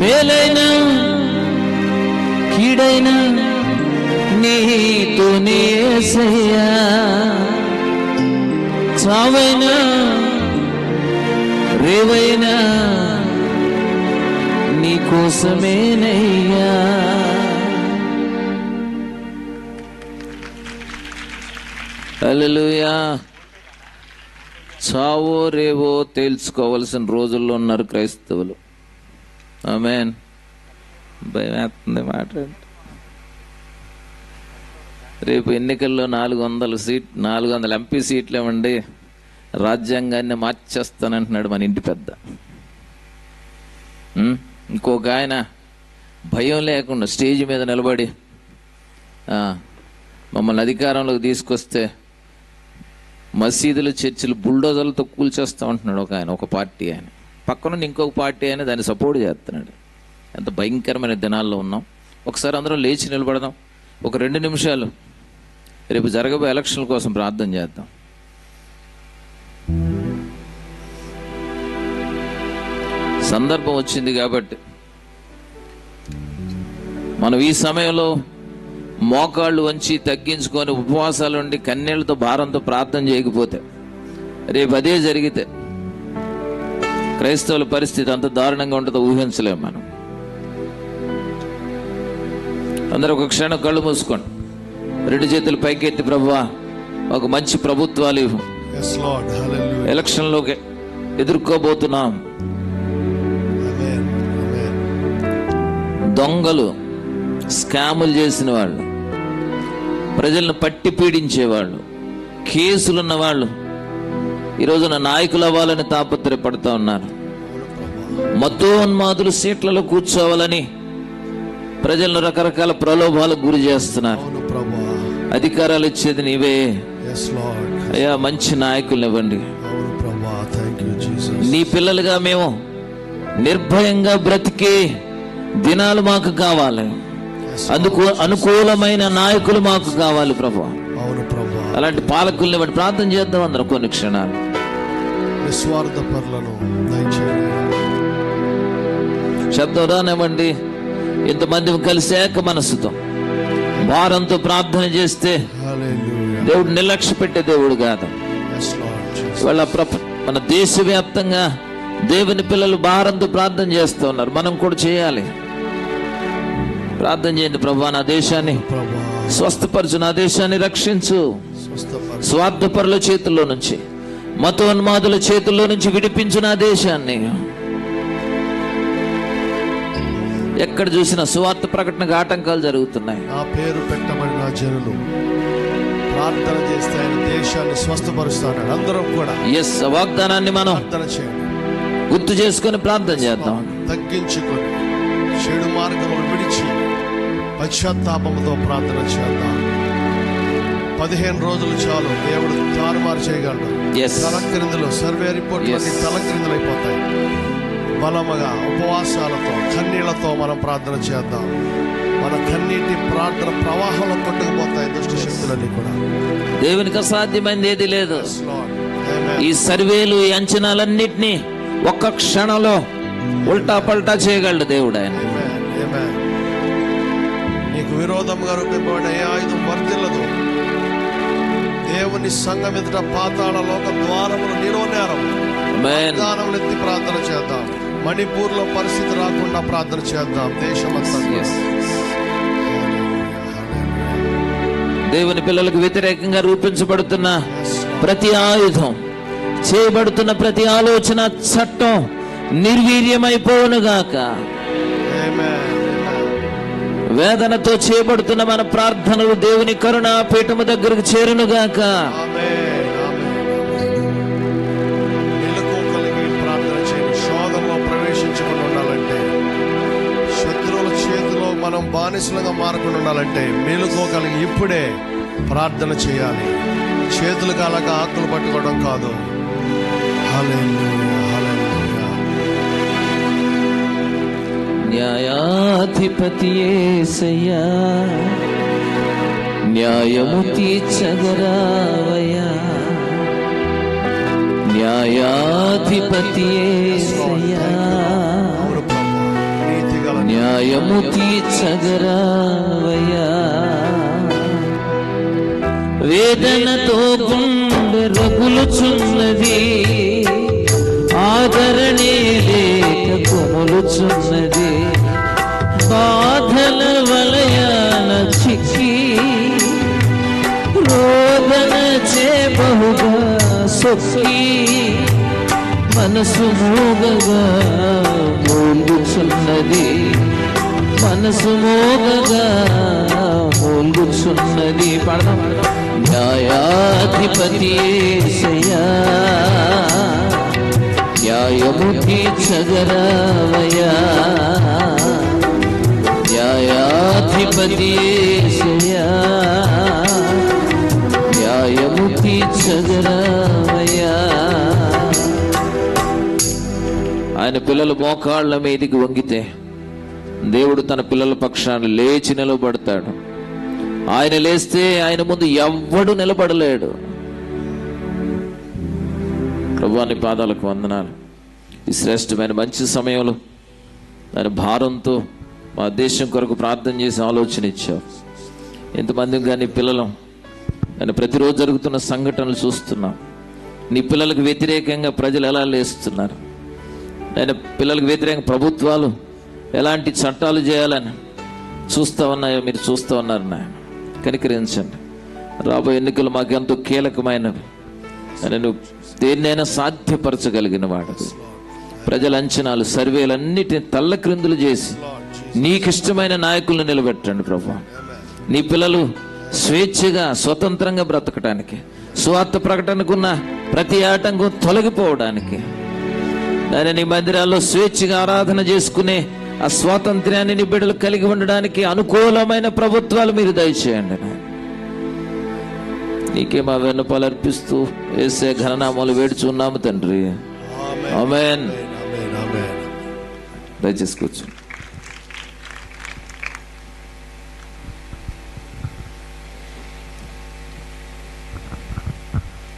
మేలైన కీడైన నీతోనే యేసయ్యా, చావైనా రేవైనా నీకోసమేనయ్యా. హల్లెలూయా. చావో రేవో తేల్చుకోవలసిన రోజుల్లో ఉన్నారు క్రైస్తవులు. ఆమేన్. భయం వేస్తుంది మాట్లాడి. రేపు ఎన్నికల్లో 400 ఎంపీ సీట్లు ఇవ్వండి, రాజ్యాంగాన్ని మార్చేస్తానంటున్నాడు మన ఇంటి పెద్ద. ఇంకొక ఆయన భయం లేకుండా స్టేజ్ మీద నిలబడి మమ్మల్ని అధికారంలోకి తీసుకొస్తే మసీదులు చర్చిలు బుల్డోజర్లతో కూల్చేస్తా ఉంటున్నాడు ఒక ఆయన, ఒక పార్టీ ఆయన. పక్కన ఇంకొక పార్టీ ఆయన దాన్ని సపోర్ట్ చేస్తున్నాడు. ఎంత భయంకరమైన దినాల్లో ఉన్నాం. ఒకసారి అందరం లేచి నిలబడదాం, ఒక 2 నిమిషాలు రేపు జరగబోయే ఎలక్షన్ల కోసం ప్రార్థన చేద్దాం. సందర్భం వచ్చింది కాబట్టి మనం ఈ సమయంలో మోకాళ్ళు వంచి తగ్గించుకొని ఉపవాసాలు ఉండి కన్నీళ్లతో భారంతో ప్రార్థన చేయకపోతే, రేపు అదే జరిగితే క్రైస్తవుల పరిస్థితి అంత దారుణంగా ఉంటుందో ఊహించలేము మనం. అందరూ ఒక క్షణం కళ్ళు మూసుకోండి, 2 చేతులు పైకెత్తి, ప్రభువా ఒక మంచి ప్రభుత్వాలు ఇవ్వు, ఎలక్షన్లోకి ఎదుర్కోబోతున్నాం. దొంగలు, స్కాములు చేసిన వాళ్ళు, ప్రజలను పట్టి పీడించేవాళ్ళు, కేసులున్న వాళ్ళు ఈరోజున నాయకులు అవ్వాలని తాపత్రయపడుతూ ఉన్నారు. మతోన్మాదులు సీట్లలో కూర్చోవాలని ప్రజలను రకరకాల ప్రలోభాలకు గురి చేస్తున్నారు. అధికారాలు ఇచ్చేది నీవే అయ్యా, మంచి నాయకులు ఇవ్వండి. నీ పిల్లలుగా మేము నిర్భయంగా బ్రతికే దినాలు మాకు కావాలి. అందుకు అనుకూలమైన నాయకులు మాకు కావాలి ప్రభువా. అలాంటి పాలకుల్ని బట్టి ప్రార్థన చేద్దాం అందరం కొన్ని క్షణాలు. శబ్దం రానివ్వండి. ఇంతమంది కలిసి ఏక మనసుతో భారంతో ప్రార్థన చేస్తే దేవుడు నిర్లక్ష్య పెట్టే దేవుడు కాదు. వాళ్ళ మన దేశవ్యాప్తంగా దేవుని పిల్లలు భారంతో ప్రార్థన చేస్తూ ఉన్నారు. మనం కూడా చేయాలి. ప్రార్థన చేయండి. ప్రభువా నా దేశాన్ని స్వస్థపరచు, నా దేశాన్ని రక్షించు, స్వార్థపరుల చేతుల్లో నుంచి, మతోన్మాదుల చేతుల్లో నుంచి విడిపించు నా దేశాన్ని. ఎక్కడ చూసినా సువార్త ప్రకటనకు ఆటంకాలు జరుగుతున్నాయి. నా పేరు పెట్టబడిన జనులు ప్రార్థన చేస్తే ఆయన దేశాన్ని స్వస్థపరుస్తాడు. అందరం కూడా వాగ్దానాన్ని మనం గుర్తు చేసుకొని ప్రార్థన చేద్దాం. తగ్గించుకొని చెడు మార్గములు విడిచి పశ్చాత్తాపంతో ప్రార్థన చేద్దాం. 15 రోజులు చాలు, దేవుడు తారుమారు చేయగలడు. తలక్రిందులు సర్వే రిపోర్ట్లన్నీ తలక్రిందులు అయిపోతాయి. బలముగా ఉపవాసాలతో కన్నీళ్లతో మనం ప్రార్థన చేద్దాం. మన కన్నీటి ప్రార్థన ప్రవాహంలో కొట్టుకుపోతాయి దుష్ట శక్తులన్నీ కూడా. దేవునికి అసాధ్యమైనది ఏది లేదు. ఈ సర్వేలు, ఈ అంచనాలన్నిటినీ ఒక్క క్షణంలో ఉల్టా పల్టా చేయగలడు దేవుడు. ఆయన నీకు విరోధంగా రూపబడిన ఏ ఆయుధం వర్తిల్లదు. దేవుని సంఘం ఎదుట పాతాళ లోక ద్వారములు నిరోనేరం. వాగ్దానములు ఎత్తి ప్రార్థన చేద్దాం. మణిపూర్ లో పరిస్థితి రాకుండా ప్రార్థన చేద్దాం. దేశమంతా దేవుని పిల్లలకు వ్యతిరేకంగా రూపించబడుతున్న ప్రతి ఆయుధం, చేయబడుతున్న ప్రతి ఆలోచన, చట్టం నిర్వీర్యమైపోవునుగాక. వేదనతో చేయబడుతున్న మన ప్రార్థనలు దేవుని కరుణా పీఠము దగ్గరకు చేరునుగాక. ప్రార్థన చేయండి. శోధనలో ప్రవేశించకుండా ఉండాలంటే, శత్రువుల చేతిలో మనం బానిసలుగా మారకుండా ఉండాలంటే మేలుకోగలిగి ఇప్పుడే ప్రార్థన చేయాలి. చేతులు కాలక ఆకులు పట్టుకోవడం కాదు. హల్లెలూయా, హల్లెలూయా. న్యాయాధిపతి యేసయ్యా, న్యాయము తీర్చగరావయ్యా. న్యాయాధిపతి యేసయ్యా, న్యాయము తీర్చగరావయ్యా. వేదనతో గుండె రగులుచున్నది, ఆదరణే లేక కొములుచున్నది. బాధల వలయాన చిక్కి రోదన చే బహుగా సొక్కి మనసు మోగగా మూలుగుచున్నది, మనసు మోగగా మూలుగుచున్నది. పడదాం. న్యాయాధిపతి యేసయ్యా, న్యాయము తీర్చగరావయ్యా. న్యాయాధిపతి యేసయ్యా, న్యాయము తీర్చగరావయ్యా. ఆయన పిల్లలు మోకాళ్ళ మీదికి వంగితే దేవుడు తన పిల్లల పక్షాన్ని లేచి నిలబడతాడు. ఆయన లేస్తే ఆయన ముందు ఎవ్వడు నిలబడలేడు. ప్రభువాని పాదాలకు వందనాలు. ఈ శ్రేష్టమైన మంచి సమయంలో ఆయన భారంతో మా దేశం కొరకు ప్రార్థన చేసి ఆలోచన ఇచ్చావు. ఎంతమందికి కానీ పిల్లలు ఆయన ప్రతిరోజు జరుగుతున్న సంఘటనలు చూస్తున్నాం. నీ పిల్లలకు వ్యతిరేకంగా ప్రజలు ఎలా లేస్తున్నారు, ఆయన పిల్లలకు వ్యతిరేకంగా ప్రభుత్వాలు ఎలాంటి చట్టాలు చేయాలని చూస్తూ ఉన్నాయో మీరు చూస్తూ ఉన్నారు. నాయన కనికరించండి. రాబోయే ఎన్నికలు మాకెంతో కీలకమైనవి. నువ్వు దేన్నైనా సాధ్యపరచగలిగిన వాడు. ప్రజల అంచనాలు, సర్వేలన్నిటిని తల్లక్రిందులు చేసి నీకిష్టమైన నాయకులను నిలబెట్టండి ప్రభు. నీ పిల్లలు స్వేచ్ఛగా స్వతంత్రంగా బ్రతకడానికి, స్వార్థ ప్రకటనకున్న ప్రతి ఆటంకం తొలగిపోవడానికి, ఆయన నీ మందిరాల్లో స్వేచ్ఛగా ఆరాధన చేసుకునే ఆ స్వాతంత్ర్యాన్ని నీ బిడ్డలు కలిగి ఉండడానికి అనుకూలమైన ప్రభుత్వాలు మీరు దయచేయండి. నీకే మా వెన్నపాలు అర్పిస్తూ యేసే ఘననామాలు వేడుచున్నాము తండ్రి. ఆమేన్. దయచేసి కూర్చోండి.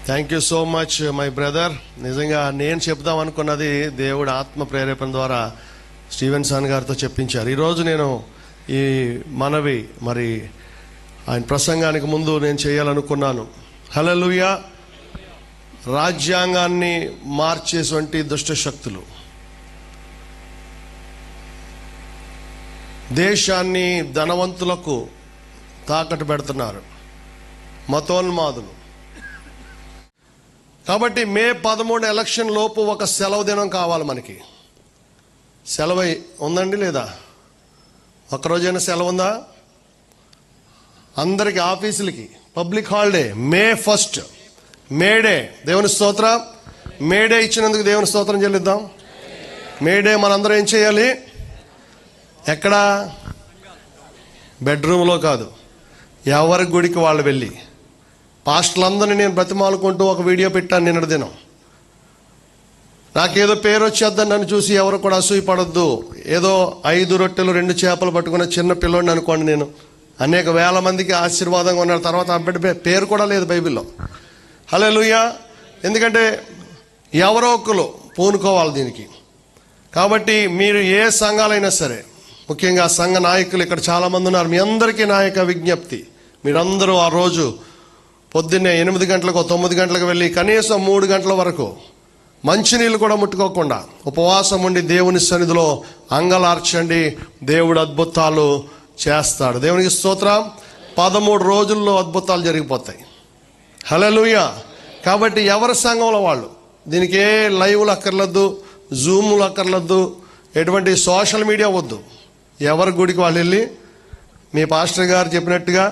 Thank you so much my brother. నిజంగా నేను చెప్దాం అనుకున్నది దేవుడు ఆత్మ ప్రేరేపణ ద్వారా స్టీవెన్ సన్ గారితో చెప్పించారు. ఈరోజు నేను ఈ మనవి మరి ఆయన ప్రసంగానికి ముందు నేను చేయాలనుకున్నాను. హల్లెలూయా. రాజ్యాంగాన్ని మార్చేటువంటి దుష్ట శక్తులు దేశాన్ని ధనవంతులకు తాకట్టు పెడుతున్నారు, మతోన్మాదులు. కాబట్టి మే 13 ఎలక్షన్ లోపు ఒక సెలవు దినం కావాలి మనకి. సెలవు ఉందండి లేదా? ఒక్కరోజైనా సెలవు ఉందా? అందరికి ఆఫీసులకి పబ్లిక్ హాలిడే మే 1 మేడే. దేవుని స్తోత్రం. మేడే ఇచ్చినందుకు దేవుని స్తోత్రం చెల్లిద్దాం. మేడే మనందరం ఏం చేయాలి? ఎక్కడ? బెడ్రూమ్లో కాదు, ఎవరి గుడికి వాళ్ళు వెళ్ళి. పాస్టర్లందరినీ నేను బ్రతిమాలుకుంటూ ఒక వీడియో పెట్టాను నిన్నటి దినం. నాకేదో పేరు వచ్చేద్దని నన్ను చూసి ఎవరు కూడా అసూయపడొద్దు. ఏదో 5 రొట్టెలు 2 చేపలు పట్టుకున్న చిన్న పిల్లోడిని అనుకోండి. నేను అనేక వేల మందికి ఆశీర్వాదంగా ఉన్నాను. తర్వాత ఆ బిడ్డ పేరు కూడా లేదు బైబిల్లో. హల్లెలూయా. ఎందుకంటే ఎవరో ఒకరు పూనుకోవాలి దీనికి. కాబట్టి మీరు ఏ సంఘాలైనా సరే, ముఖ్యంగా సంఘ నాయకులు ఇక్కడ చాలామంది ఉన్నారు, మీ అందరికీ నాయక విజ్ఞప్తి. మీరందరూ ఆ రోజు పొద్దున్నే 8 గంటలకు 9 గంటలకు వెళ్ళి కనీసం 3 గంటల వరకు మంచినీళ్ళు కూడా ముట్టుకోకుండా ఉపవాసం ఉండి దేవుని సన్నిధిలో అంగలార్చండి. దేవుడు అద్భుతాలు చేస్తాడు. దేవునికి స్తోత్రం. 13 రోజుల్లో అద్భుతాలు జరిగిపోతాయి. హల్లెలూయా. కాబట్టి ఎవరి సంఘంలో వాళ్ళు, దీనికి ఏ లైవ్లు అక్కర్లేదు, జూములు అక్కర్లేదు, ఎటువంటి సోషల్ మీడియా వద్దు. ఎవరి గుడికి వాళ్ళు వెళ్ళి మీ పాస్టర్ గారు చెప్పినట్టుగా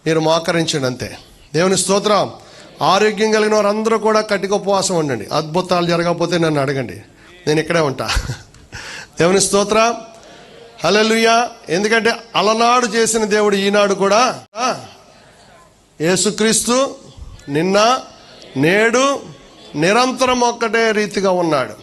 మీరు మోకరించండి అంతే. దేవుని స్తోత్రం. ఆరోగ్యం కలిగిన వారందరూ కూడా కటిక ఉపవాసం ఉండండి. అద్భుతాలు జరగకపోతే నన్ను అడగండి, నేను ఇక్కడే ఉంటా. దేవుని స్తోత్రం. హల్లెలూయా. ఎందుకంటే అలనాడు చేసిన దేవుడు ఈనాడు కూడా యేసుక్రీస్తు నిన్న నేడు నిరంతరం ఒక్కటే రీతిగా ఉన్నాడు.